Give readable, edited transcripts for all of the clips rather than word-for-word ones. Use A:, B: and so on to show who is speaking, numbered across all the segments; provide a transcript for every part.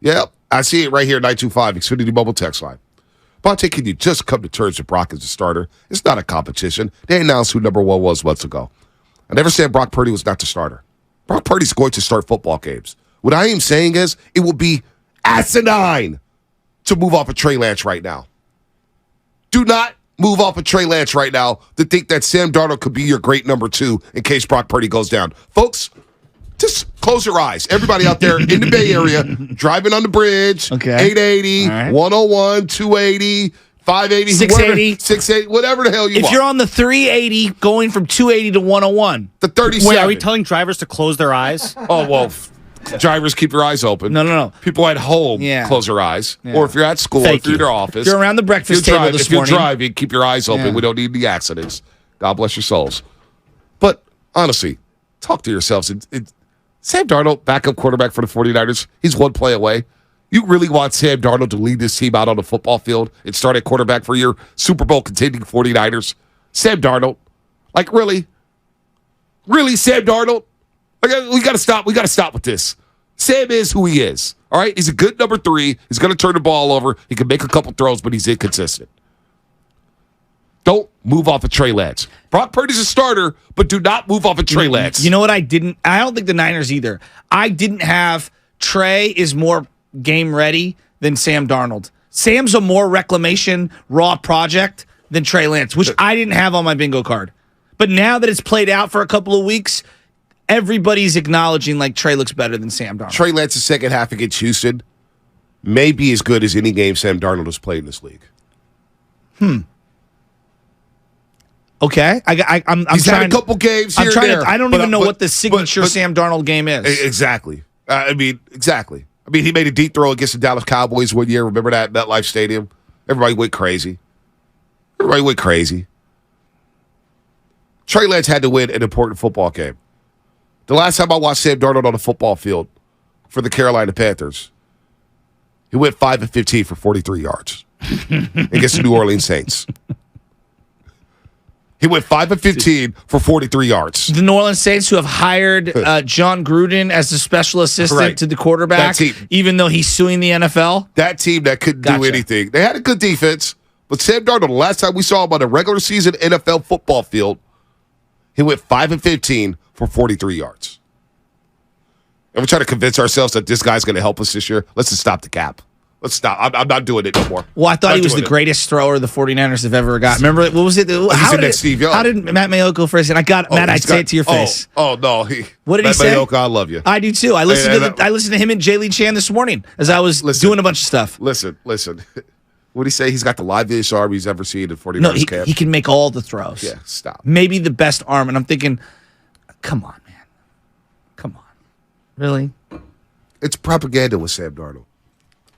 A: Yep, I see it right here, 925, Xfinity Mobile text line. Bonte, can you just come to terms with Brock as a starter? It's not a competition. They announced who number one was months ago. I never said Brock Purdy was not the starter. Brock Purdy's going to start football games. What I am saying is it will be asinine to move off of Trey Lance right now. Do not move off of Trey Lance right now to think that Sam Darnold could be your great number two in case Brock Purdy goes down. Folks, just close your eyes. Everybody out there in the Bay Area, driving on the bridge, 880, right. 101, 280, 580,
B: 680,
A: 680, whatever the hell you want.
B: If you're on the 380 going from 280 to 101.
A: The 37.
C: Wait, are we telling drivers to close their eyes?
A: Oh, well, drivers, keep your eyes open.
B: No.
A: People at home, close your eyes. Yeah. Or if you're at school, if you're in your office.
B: If you're around the breakfast table this morning.
A: If you're driving, keep your eyes open. Yeah. We don't need the accidents. God bless your souls. But honestly, talk to yourselves. Sam Darnold, backup quarterback for the 49ers, he's one play away. You really want Sam Darnold to lead this team out on the football field and start at quarterback for your Super Bowl contending 49ers? Sam Darnold? Like, really? Really, Sam Darnold? We got to stop. We got to stop with this. Sam is who he is. All right? He's a good number three. He's going to turn the ball over. He can make a couple throws, but he's inconsistent. Don't move off of Trey Lance. Brock Purdy's a starter, but do not move off of Trey Lance.
B: You know what I don't think the Niners either. I didn't have Trey is more game ready than Sam Darnold. Sam's a more reclamation raw project than Trey Lance, which I didn't have on my bingo card. But now that it's played out for a couple of weeks, everybody's acknowledging like Trey looks better than Sam Darnold.
A: Trey Lance's second half against Houston may be as good as any game Sam Darnold has played in this league.
B: Okay, I'm
A: He's
B: trying
A: had a couple games here
B: I'm trying
A: and there.
B: I don't even know what the signature Sam Darnold game is.
A: Exactly. Exactly. I mean, he made a deep throw against the Dallas Cowboys one year. Remember that MetLife Stadium? Everybody went crazy. Trey Lance had to win an important football game. The last time I watched Sam Darnold on the football field for the Carolina Panthers, he went 5-15 for 43 yards against the New Orleans Saints. He went 5-15 for 43 yards.
B: The New Orleans Saints, who have hired John Gruden as the special assistant to the quarterback, even though he's suing the NFL.
A: That team that couldn't do anything. They had a good defense, but Sam Darnold, the last time we saw him on a regular season NFL football field, he went 5-15 for 43 yards. And we're trying to convince ourselves that this guy's going to help us this year. Let's just stop the cap. Let's stop. I'm not doing it no more.
B: Well, I thought he was the greatest thrower the 49ers have ever got. Remember, what was it? How did Matt Mayock go first? And Matt, I'd say it to your face.
A: Oh no.
B: What did he say?
A: Mayock, I love you.
B: I do too. I listened to him and Jay Lee Chan this morning as I was doing a bunch of stuff.
A: Listen. What did he say? He's got the liveliest arm he's ever seen in 49ers camp.
B: He can make all the throws.
A: Yeah, stop.
B: Maybe the best arm. And I'm thinking, come on, man. Come on. Really?
A: It's propaganda with Sam Darnold.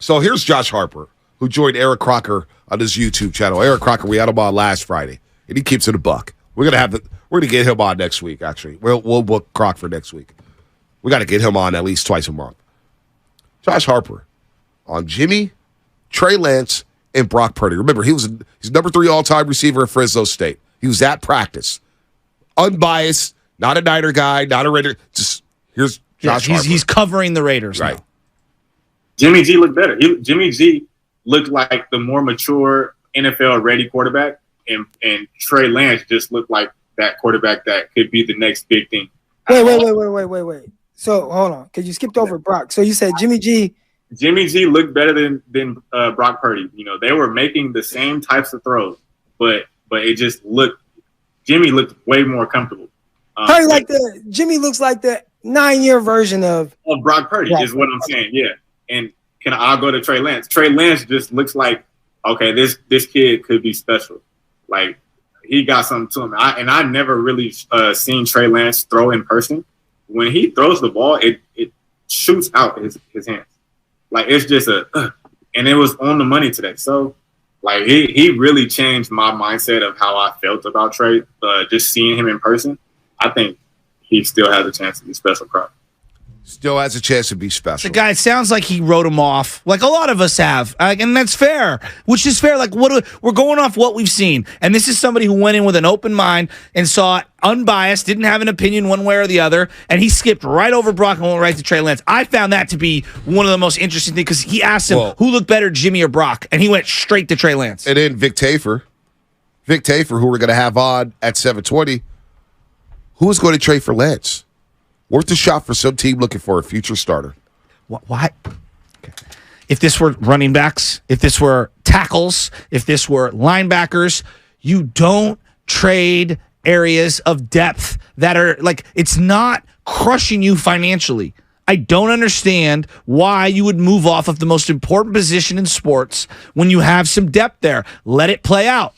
A: So here's Josh Harper, who joined Eric Crocker on his YouTube channel. Eric Crocker, we had him on last Friday, and he keeps it a buck. We're gonna get him on next week. Actually, we'll book Croc for next week. We got to get him on at least twice a month. Josh Harper on Jimmy, Trey Lance, and Brock Purdy. Remember, he's number 3 all-time receiver at Fresno State. He was at practice, unbiased, not a Niner guy, not a Raider. Just here's Josh Harper.
B: He's covering the Raiders,
A: right?
B: Now.
D: Jimmy G looked better. Jimmy G looked like the more mature NFL-ready quarterback, and Trey Lance just looked like that quarterback that could be the next big thing.
E: Wait. So, hold on, because you skipped over Brock. So you said Jimmy G
D: looked better than Brock Purdy. You know, they were making the same types of throws, but it just Jimmy looked way more comfortable.
E: Jimmy looks like the 9-year version of
D: Brock Purdy is what I'm saying. Yeah. And I'll go to Trey Lance. Trey Lance just looks like, okay, this kid could be special. Like, he got something to him. I never really seen Trey Lance throw in person. When he throws the ball, it shoots out his hands. Like, it's just and it was on the money today. So, like, he really changed my mindset of how I felt about Trey. Just seeing him in person, I think he still has a chance to be special crop.
A: Still has a chance to be special.
B: The guy, it sounds like he wrote him off, like a lot of us have, and that's fair, which is fair. Like, we're going off what we've seen, and this is somebody who went in with an open mind and saw it unbiased, didn't have an opinion one way or the other, and he skipped right over Brock and went right to Trey Lance. I found that to be one of the most interesting things because he asked him who looked better, Jimmy or Brock, and he went straight to Trey Lance.
A: And then Vic Tafur, who we're going to have on at 7:20, who is going to trade for Lance? Worth a shot for some team looking for a future starter.
B: Why? Okay. If this were running backs, if this were tackles, if this were linebackers, you don't trade areas of depth that are like, it's not crushing you financially. I don't understand why you would move off of the most important position in sports when you have some depth there. Let it play out.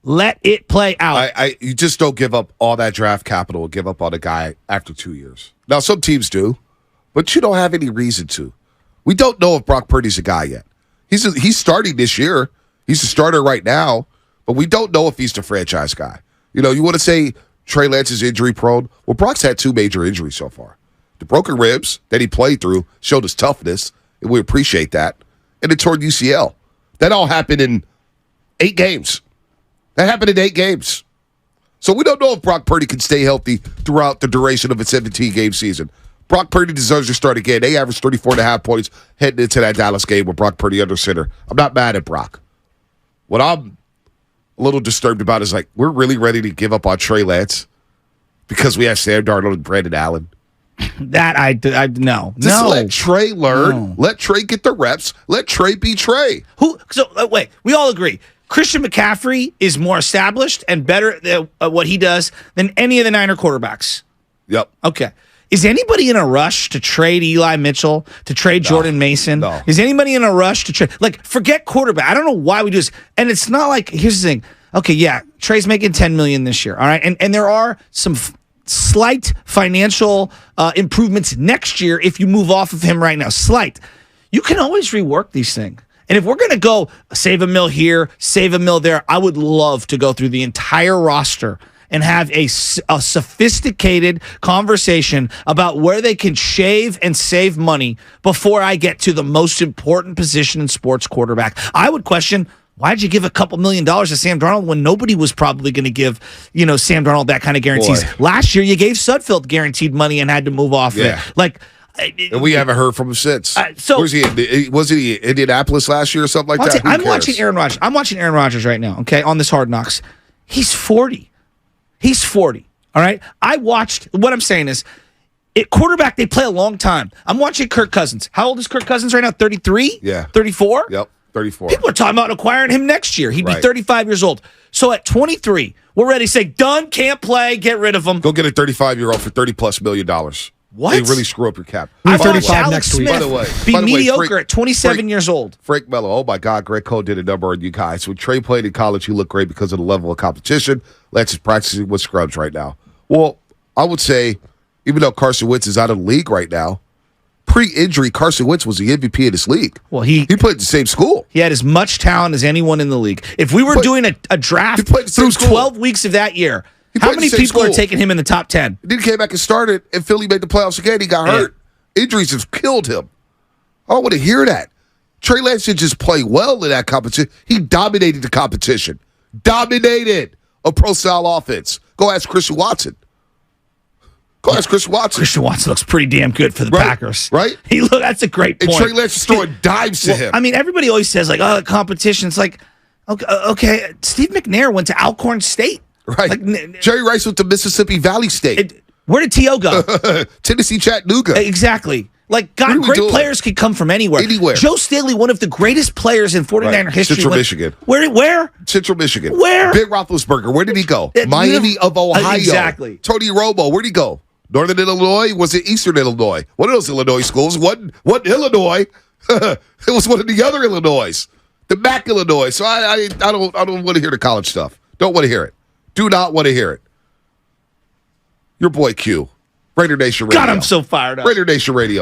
B: Let it play out.
A: You just don't give up all that draft capital and give up on a guy after 2 years. Now, some teams do, but you don't have any reason to. We don't know if Brock Purdy's a guy yet. He's starting this year. He's a starter right now, but we don't know if he's the franchise guy. You know, you want to say Trey Lance is injury prone? Well, Brock's had 2 major injuries so far. The broken ribs that he played through showed his toughness, and we appreciate that. And the torn UCL. That all happened in 8 games. That happened in 8 games. So we don't know if Brock Purdy can stay healthy throughout the duration of a 17-game season. Brock Purdy deserves to start again. They averaged 34.5 points heading into that Dallas game with Brock Purdy under center. I'm not mad at Brock. What I'm a little disturbed about is, like, we're really ready to give up on Trey Lance because we have Sam Darnold and Brandon Allen.
B: That I no.
A: Just
B: no.
A: let Trey learn.
B: No.
A: Let Trey get the reps. Let Trey be Trey.
B: Wait, we all agree. Christian McCaffrey is more established and better at what he does than any of the Niner quarterbacks.
A: Yep.
B: Okay. Is anybody in a rush to trade Eli Mitchell, to trade Jordan Mason?
A: No.
B: Is anybody in a rush to trade? Like, forget quarterback. I don't know why we do this. And it's not like, here's the thing. Okay, yeah, Trey's making $10 million this year, all right? And there are some slight financial improvements next year if you move off of him right now. Slight. You can always rework these things. And if we're going to go save $1 million here, save $1 million there, I would love to go through the entire roster and have a sophisticated conversation about where they can shave and save money before I get to the most important position in sports, quarterback. I would question, why'd you give a couple $1 million to Sam Darnold when nobody was probably going to give, Sam Darnold that kind of guarantees?
A: Boy.
B: Last year, you gave Sudfeld guaranteed money and had to move off it. Like,
A: and we haven't heard from him since. Where's he? Was he in Indianapolis last year or something like that?
B: I'm watching Aaron Rodgers. I'm watching Aaron Rodgers right now, okay, on this Hard Knocks. He's 40. He's 40, all right? What I'm saying is, at quarterback, they play a long time. I'm watching Kirk Cousins. How old is Kirk Cousins right now? 33?
A: Yeah.
B: 34?
A: Yep, 34.
B: People are talking about acquiring him next year. He'd be 35 years old. So at 23, we're ready to say, done, can't play, get rid of him.
A: Go get a 35-year-old for $30+ million.
B: What?
A: They really screw up your cap.
B: I watched
C: 35
B: Alex
C: next week.
B: Smith
A: By the way,
B: mediocre
A: Frank-
B: at 27 years old.
A: Frank Mello, oh my God, Greg Cole did a number on you guys. When Trey played in college, he looked great because of the level of competition. Lance is practicing with scrubs right now. Well, I would say, even though Carson Wentz is out of the league right now, pre-injury, Carson Wentz was the MVP of this league.
B: Well, he
A: played at the same school.
B: He had as much talent as anyone in the league. If we were doing a draft
A: he played the same
B: through
A: school.
B: 12 weeks of that year,
A: He
B: how
A: played
B: many
A: the same
B: people are
A: school.
B: taking him in the top 10?
A: Then he came back and started, and Philly made the playoffs again. He got hurt. Injuries have killed him. I don't want to hear that. Trey Lance didn't just play well in that competition. He dominated the competition. Dominated a pro-style offense. Go ask Christian Watson.
B: Christian Watson looks pretty damn good for the Packers.
A: Right?
B: That's a great point.
A: And Trey Lance is throwing dimes to him.
B: I mean, everybody always says, like, oh, the competition. It's like, okay, Steve McNair went to Alcorn State.
A: Right.
B: Like,
A: Jerry Rice went to Mississippi Valley State.
B: Where did T.O. go?
A: Tennessee Chattanooga.
B: Exactly. Like, God, great players could come from anywhere.
A: Anywhere.
B: Joe Staley, one of the greatest players in 49er history.
A: Central Michigan.
B: Where?
A: Central Michigan.
B: Where?
A: Ben Roethlisberger. Where did he go? Miami of Ohio.
B: Exactly.
A: Tony Romo. Where'd he go? Northern Illinois? Was it Eastern Illinois? One of those Illinois schools. One Illinois. It was one of the other Illinois. The MAC Illinois. So I don't want to hear the college stuff. Don't want to hear it. Do not want to hear it. Your boy Q. Raider Nation Radio.
B: God, I'm so fired up.
A: Raider Nation Radio.